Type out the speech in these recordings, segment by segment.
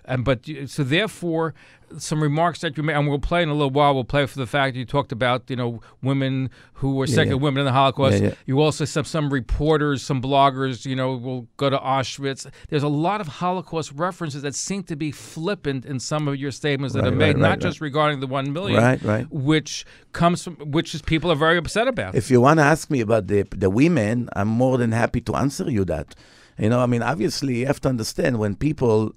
So therefore, some remarks that you made, and we'll play in a little while. We'll play for the fact that you talked about, women who were second women in the Holocaust. You also said some reporters, some bloggers, will go to Auschwitz. There's a lot of Holocaust references that seem to be flippant in some of your statements that are made, not just regarding the 1 million, which comes from people are very upset about. If you want to ask me about the women, I'm more than happy to answer you that. Obviously, you have to understand when people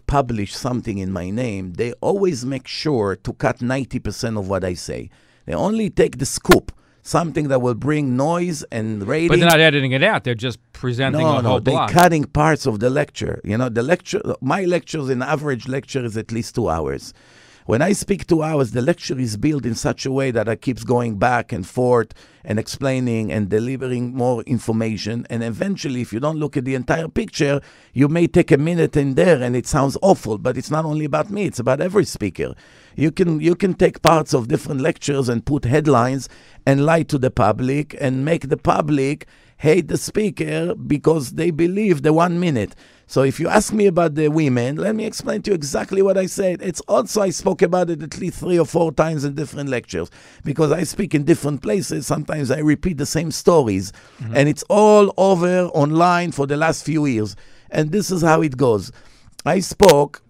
publish something in my name, they always make sure to cut 90% of what I say. They only take the scoop, something that will bring noise and rating. But they're not editing it out. They're just presenting a whole block. They're cutting parts of the lecture. My lectures, an average lecture is at least 2 hours. When I speak 2 hours, the lecture is built in such a way that I keeps going back and forth and explaining and delivering more information. And eventually, if you don't look at the entire picture, you may take a minute in there and it sounds awful. But it's not only about me, it's about every speaker. You can take parts of different lectures and put headlines and lie to the public and make the public hate the speaker because they believe the 1 minute. So if you ask me about the women, let me explain to you exactly what I said. It's also, I spoke about it at least 3 or 4 times in different lectures because I speak in different places. Sometimes I repeat the same stories and it's all over online for the last few years. And this is how it goes. I spoke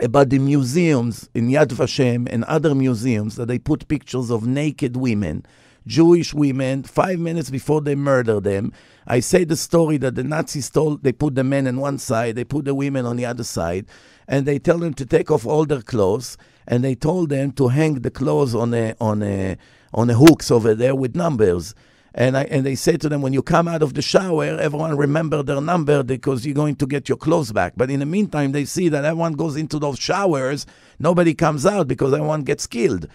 about the museums in Yad Vashem and other museums that they put pictures of naked women, Jewish women, 5 minutes before they murder them. I say the story that the Nazis told, they put the men on one side, they put the women on the other side, and they tell them to take off all their clothes, and they told them to hang the clothes on a hooks over there with numbers. And they say to them, when you come out of the shower, everyone remember their number because you're going to get your clothes back. But in the meantime, they see that everyone goes into those showers, nobody comes out because everyone gets killed.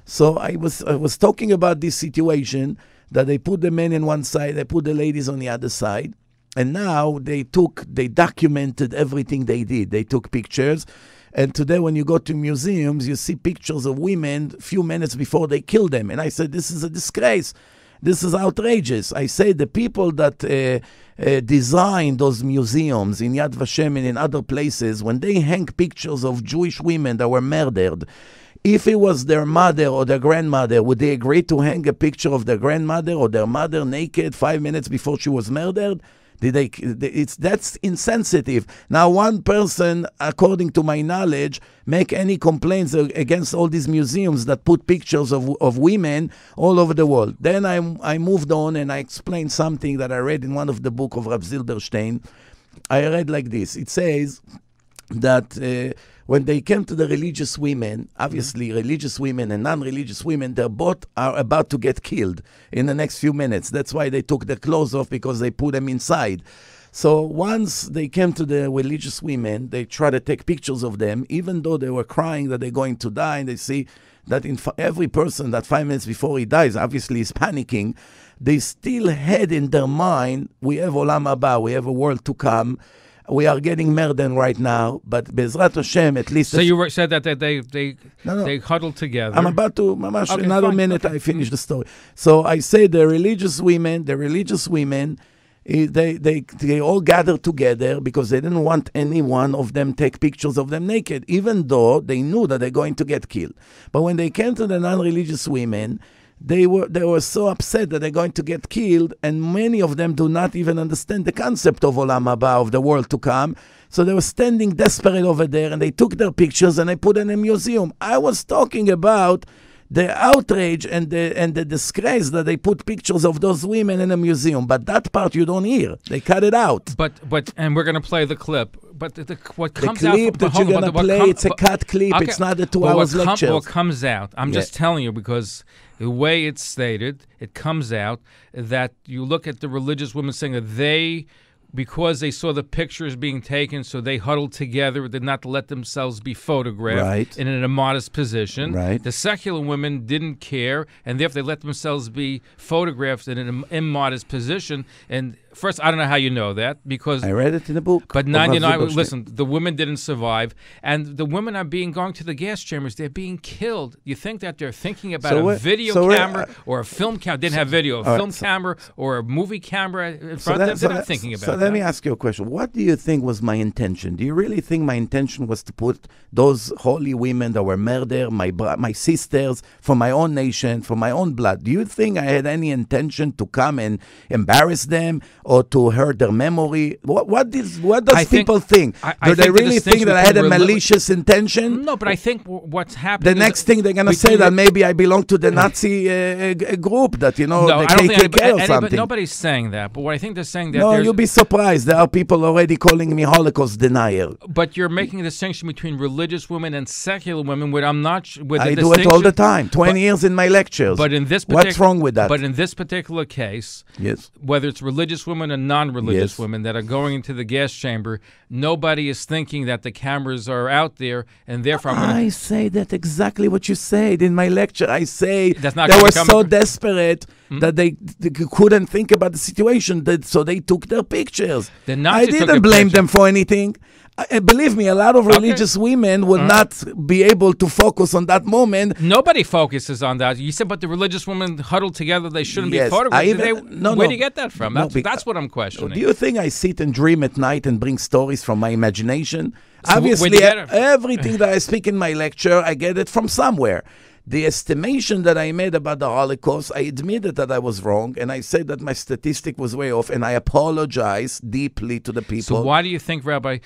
So I was talking about this situation that they put the men in one side, they put the ladies on the other side, and now they documented everything they did. They took pictures, and today when you go to museums, you see pictures of women a few minutes before they kill them. And I said, this is a disgrace. This is outrageous. I say the people that design those museums in Yad Vashem and in other places, when they hang pictures of Jewish women that were murdered, if it was their mother or their grandmother, would they agree to hang a picture of their grandmother or their mother naked 5 minutes before she was murdered? That's insensitive. Now, one person, according to my knowledge, make any complaints against all these museums that put pictures of women all over the world. Then I moved on and I explained something that I read in one of the books of Rav Zilberstein. I read like this. It says that when they came to the religious women, obviously religious women and non-religious women, they both are about to get killed in the next few minutes. That's why they took their clothes off, because they put them inside. So once they came to the religious women, they try to take pictures of them, even though they were crying that they're going to die, and they see that every person that 5 minutes before he dies, obviously is panicking. They still had in their mind, we have Olam Haba, we have a world to come. We are getting murdered right now, but Bezrat Hashem, at least... So you said that they huddled together. I'm about to, another minute, I finish the story. So I say the religious women, they all gathered together because they didn't want any one of them take pictures of them naked, even though they knew that they're going to get killed. But when they came to the non-religious women, they were so upset that they're going to get killed, and many of them do not even understand the concept of Olam Haba, of the world to come. So they were standing desperate over there, and they took their pictures and they put in a museum. I was talking about the outrage and the disgrace that they put pictures of those women in a museum. But that part you don't hear. They cut it out. And we're going to play the clip. But what comes out... The clip that you're going to play, it's a cut clip. Okay. It's not a 2 hours lecture. What comes out, I'm just telling you, because the way it's stated, it comes out that you look at the religious women saying that because they saw the pictures being taken, so they huddled together, did not let themselves be photographed in an immodest position. Right. The secular women didn't care, and therefore they let themselves be photographed in an immodest position. And first, I don't know how you know that, because I read it in a book. But 99, listen, the women didn't survive, and the women are going to the gas chambers. They're being killed. You think that they're thinking about a video camera or a film camera? Didn't have video, a film camera or a movie camera in front of them. They're not thinking about that. So let me ask you a question. What do you think was my intention? Do you really think my intention was to put those holy women that were murdered, my sisters, from my own nation, from my own blood? Do you think I had any intention to come and embarrass them or to hurt their memory? What does people think? Do they really think that I had a malicious intention? No, but I think what's happening. The next thing they're going to say that maybe I belong to the Nazi group, that, the KKK or something. Nobody's saying that. But what I think they're saying that. No, you'll be surprised. There are people already calling me Holocaust denier. But you're making a distinction between religious women and secular women, where I'm not. I do it all the time. 20 years in my lectures. But in this what's wrong with that? But in this particular case, yes, whether it's religious women or non-religious women that are going into the gas chamber, nobody is thinking that the cameras are out there, and therefore I say that exactly what you said in my lecture. I say that's not they were so desperate that they couldn't think about the situation, so they took their pictures. I didn't blame them for anything. Believe me, a lot of religious women would not be able to focus on that moment. Nobody focuses on that. You said, but the religious women huddled together, they shouldn't be photographed. Where do you get that from? That's what I'm questioning. Do you think I sit and dream at night and bring stories from my imagination? So obviously, everything that I speak in my lecture, I get it from somewhere. The estimation that I made about the Holocaust, I admitted that I was wrong, and I said that my statistic was way off, and I apologize deeply to the people. So why do you think, Rabbi,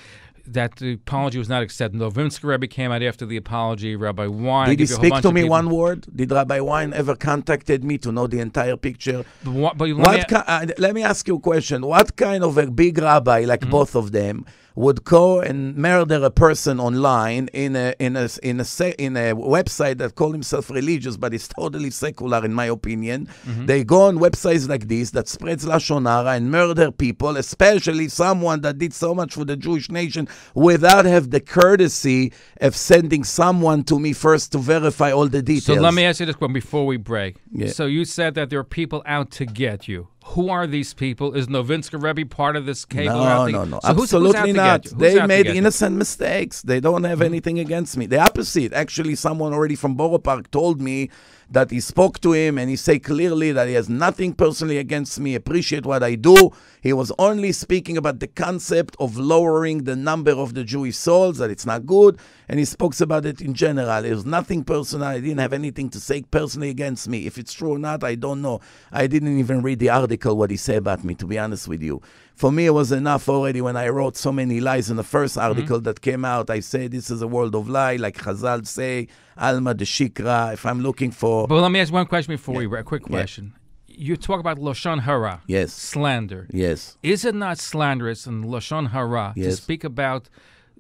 that the apology was not accepted? Novinsky Rebbe came out after the apology. Rabbi Wein... Did he speak to me one word? Did Rabbi Wein ever contacted me to know the entire picture? Let me ask you a question. What kind of a big rabbi, like both of them, would go and murder a person online in a website that call himself religious, but it's totally secular in my opinion? They go on websites like this that spreads Lashon Hara and murder people, especially someone that did so much for the Jewish nation, without have the courtesy of sending someone to me first to verify all the details. So let me ask you this one before we break. Yeah. So you said that there are people out to get you. Who are these people? Is Novinsky Rebbe part of this cable? No. So absolutely not. They made innocent mistakes. They don't have anything against me. The opposite. Actually, someone already from Borough Park told me that he spoke to him and he said clearly that he has nothing personally against me, appreciate what I do. He was only speaking about the concept of lowering the number of the Jewish souls, that it's not good, and he spoke about it in general. It was nothing personal. I didn't have anything to say personally against me. If it's true or not, I don't know. I didn't even read the article, what he said about me, to be honest with you. For me, it was enough already when I wrote so many lies in the first article that came out. I say this is a world of lie, like Chazal say, Alma de Shikra, if I'm looking for... But let me ask one question before we... A quick question. You talk about Lashon Hara. Yes. Slander. Yes. Is it not slanderous in Lashon Hara to speak about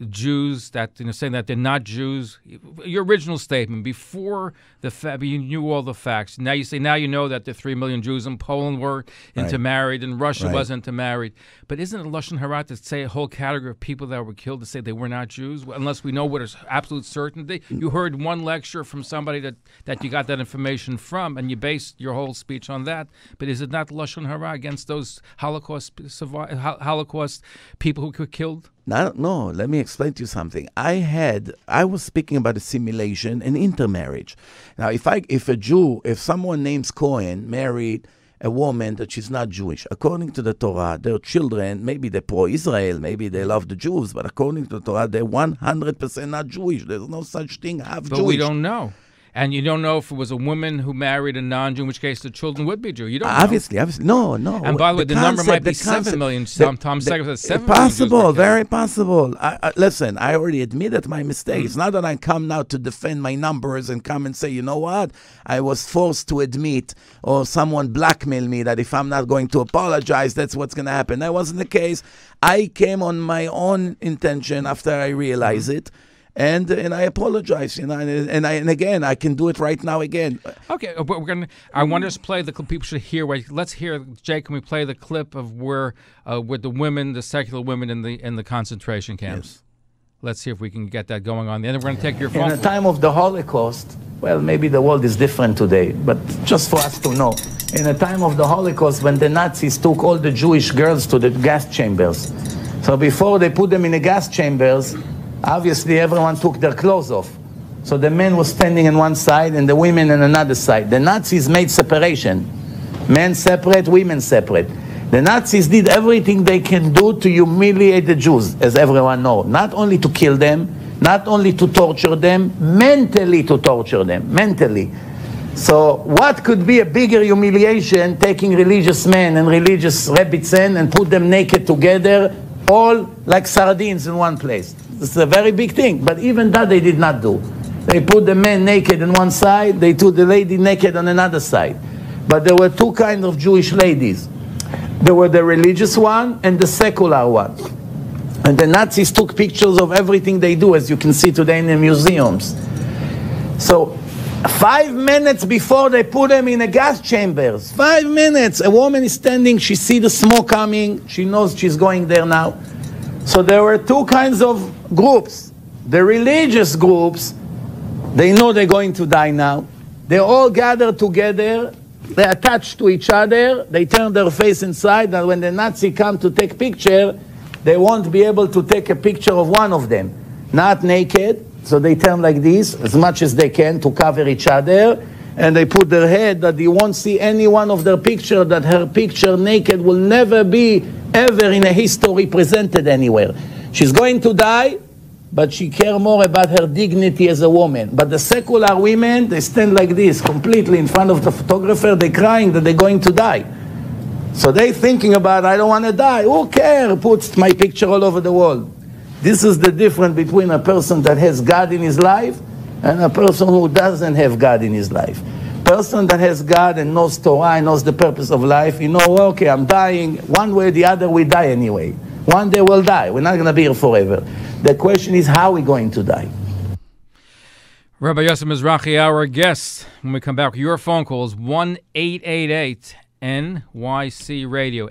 Jews that, saying that they're not Jews? Your original statement, before you knew all the facts. Now you say, now you know that the 3 million Jews in Poland were intermarried and Russia wasn't intermarried. But isn't it Lashon Hara to say a whole category of people that were killed to say they were not Jews, unless we know what is absolute certainty? You heard one lecture from somebody that you got that information from, and you based your whole speech on that. But is it not Lashon Hara against those Holocaust people who were killed? No, let me explain to you something. I was speaking about assimilation and intermarriage. Now, if someone names Cohen married a woman that she's not Jewish, according to the Torah, their children, maybe they're pro-Israel, maybe they love the Jews, but according to the Torah, they're 100% not Jewish. There's no such thing, half Jewish. But we don't know. And you don't know if it was a woman who married a non-Jew, in which case the children would be Jew. You don't know. Obviously. No. And by the way, the number might be 7 million. Tom Seger says 7 million. Possible, very possible. Listen, I already admitted my mistake. It's not that I come now to defend my numbers and come and say, you know what? I was forced to admit, or someone blackmailed me that if I'm not going to apologize, that's what's going to happen. That wasn't the case. I came on my own intention after I realized it. And I apologize, and again, I can do it right now again. Okay, but I want us to play the clip. People should hear. Let's hear, Jake. Can we play the clip of where with the women, the secular women in the concentration camps? Yes. Let's see if we can get that going on. And then we're going to take your phone. In the time of the Holocaust, well, maybe the world is different today, but just for us to know, in the time of the Holocaust when the Nazis took all the Jewish girls to the gas chambers. So before they put them in the gas chambers, obviously everyone took their clothes off. So the men were standing on one side and the women on another side. The Nazis made separation. Men separate, women separate. The Nazis did everything they can do to humiliate the Jews, as everyone knows. Not only to kill them, not only to torture them, mentally to torture them, mentally. So what could be a bigger humiliation, taking religious men and religious rebbitzin and put them naked together, all like sardines in one place? It's a very big thing, but even that they did not do. They put the men naked on one side, they put the lady naked on another side. But there were two kinds of Jewish ladies. There were the religious one and the secular one. And the Nazis took pictures of everything they do, as you can see today in the museums. So 5 minutes before they put them in the gas chambers, 5 minutes, a woman is standing, she sees the smoke coming, she knows she's going there now. So there were two kinds of groups. The religious groups, they know they're going to die now. They all gather together, they attach to each other, they turn their face inside, and when the Nazi come to take picture, they won't be able to take a picture of one of them. Not naked, so they turn like this, as much as they can to cover each other, and they put their head that you won't see any one of their picture, that her picture naked will never be ever in a history presented anywhere. She's going to die, but she cares more about her dignity as a woman. But the secular women, they stand like this, completely in front of the photographer, they're crying that they're going to die. So they're thinking about, I don't want to die. Who cares? Puts my picture all over the world. This is the difference between a person that has God in his life and a person who doesn't have God in his life. Person that has God and knows Torah and knows the purpose of life, you know, okay, I'm dying. One way or the other, we die anyway. One day we'll die. We're not going to be here forever. The question is, how are we going to die? Rabbi Yosef Mizrachi, our guest. When we come back, your phone calls 1-888-NYC Radio.